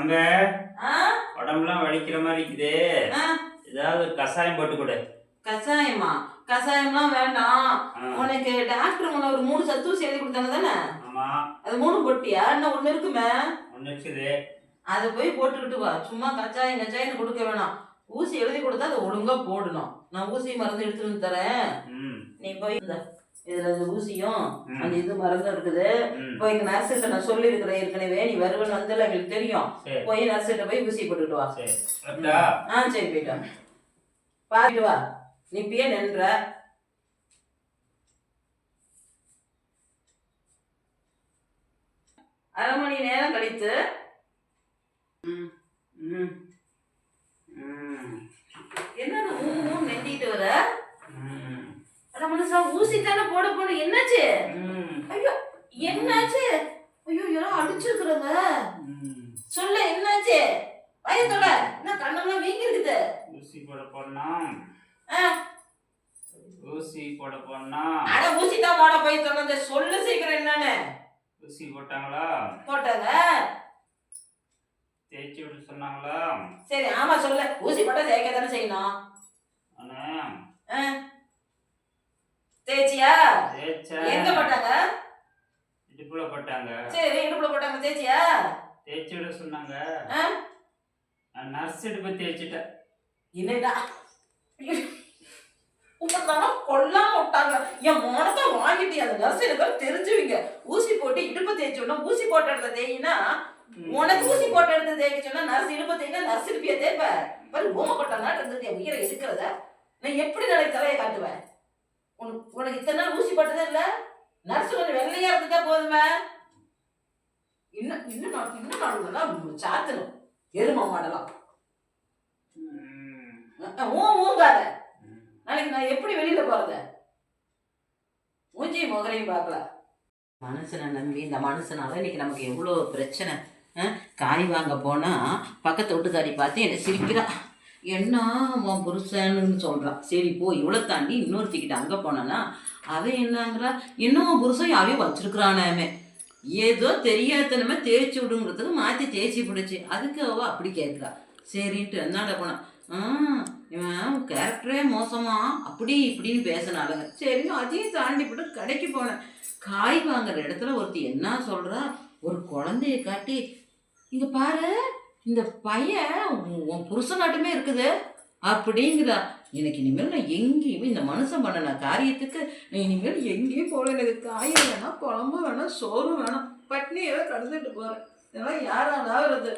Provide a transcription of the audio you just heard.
அங்க உடம்புலாம் வலிக்கிற மாதிரி இருக்குதே, ஏதாவது ஒரு கஷாயம் போட்டு கொடு. கஷாயமா? கஷாயம்லாம் வேண்டாம். உனக்கு டாக்டர் ஒரு 3 சத்தூசி எழுதி கொடுத்தாங்க தானே? ஆமா. அது 3 போட்டியா? இன்னும் 1 இருக்குமே. 1 இருக்குது. அதை போய் போட்டுக்கிட்டு வா. சும்மா கச்சாயம் கொடுக்க வேணாம். ஊசி எழுதி கொடுத்தா அதை ஒழுங்கா போடணும். நான் ஊசி மருந்து எடுத்துட்டு தரேன். நீ போய் இதுல ஊசியும் அந்த இது மருந்து இருக்குது. போய் இங்க நர்ஸுகிட்ட நான் சொல்லி இருக்கிறேன் ஏற்கனவே. நீ வருவன்னு வந்து எங்களுக்கு தெரியும். போய் நர்ஸுகிட்ட போய் ஊசி போட்டுட்டு வா. சரி போயிட்டா. பாத்துட்டு வா. நீ இப்பயே நின்ற. அரை மணி நேரம் கழித்து என்ன நெண்டிட்டு வர? அட மனுஷா, ஊசி தானே போட போன. என்னாச்சு? ஐயோ என்னாச்சு? ஐயோ யாரோ அடிச்சிருக்குறாங்க. சொல்ல என்னாச்சு? வயத்தோட என்ன கண்ணெல்லாம் வீங்கி இருக்குது. ஊசி போட போனா அட ஊசி தான் போட போய் சொன்னது. சொல்லு சீக்கிரம் என்னன்னு. ஊசி போட்டாங்களா? போட்டாங்க. தேய்ச்சி விட சொன்னாங்களா? சரி ஆமா சொல்லு. ஊசி போட்டா தேய்க்க தானே செய்யணும். தேய்ச்சியா? எங்க போட்டாங்க? இடுப்புல போட்டாங்க. சரி இடுப்புல போட்டாங்க. தேய்ச்சியா? தேய்ச்சி விட சொன்னாங்க. நர்ஸ் இடுப்பு தேய்ச்சிட்டேன். என்னடா உப்பத்தாலும் கொல்லாம விட்டாங்க. என் மனத்தை வாங்கிட்டு அந்த நர்ஸ் எனக்கு தெரிஞ்சுவீங்க. ஊசி போட்டு இடுப்பு தேய்ச்சோன்னா ஊசி போட்ட இடத்த தேயினா உனக்கு ஊசி போட்ட இடத்த தேய்க்க சொன்னா நர்ஸ் இடுப்பு தேய்னா நர்ஸ் இடுப்பிய தேய்ப்ப. பாரு ஓமப்பட்டாங்க இருந்துட்டு உயிரை இருக்கிறத நான் எப்படி நாளைக்கு தலையை காட்டுவேன்? உனக்கு இத்தனை நாள் ஊசி போட்டதே இல்லை. நர்ஸ் கொஞ்சம் வெள்ளையா இருந்துட்டா போதுமே. இன்னும் நாள் சாத்தணும். எருமை மாடலாம் ஊங்காத. நாளைக்கு நான் எப்படி வெளியில போறது? மூஞ்சியும் முகரையும் பார்க்கல. மனுஷனை நம்பி இந்த மனுஷனால இன்னைக்கு நமக்கு எவ்வளோ பிரச்சனை. காய் வாங்க போனா பக்கத்து வீட்டுக்காரி பார்த்து என்னை சிரிக்கிறா. என்ன உன் புருஷன்னு சொல்கிறான். சரி போ. இவ்வளோ தாண்டி இன்னொருத்திக்கிட்ட அங்கே போனானா அவன் என்னங்கிறா, இன்னும் உன் புருஷன் யாரையும் வச்சிருக்கிறானாமே. ஏதோ தெரியாதனமே தேய்ச்சி விடுங்கிறதுக்கு மாற்றி தேய்ச்சி பிடிச்சி அதுக்கு அவள் அப்படி கேட்குறா. சரின்ட்டு என்னாண்ட போனான். இவன் கேரக்டரே மோசமா அப்படி இப்படின்னு பேசினாலுங்க. சரி அதையும் தாண்டி போட்டு கடைக்கு போனேன். காய் வாங்குற இடத்துல ஒருத்தி என்ன சொல்கிறா, ஒரு குழந்தைய காட்டி இங்கே பாரு இந்த பையன் உன் புருஷனாட்டுமே இருக்குது அப்படிங்கிறா. எனக்கு இனிமேல் நான் எங்கேயுமே இந்த மனுஷன் பண்ண காரியத்துக்கு நான் இனிமேல் எங்கேயும் போகல. எனக்கு காயும் வேணாம், குழம்பு வேணாம், சோறு வேணாம், பட்னியெல்லாம் கடந்துட்டு போகிறேன். இதெல்லாம் யாராவது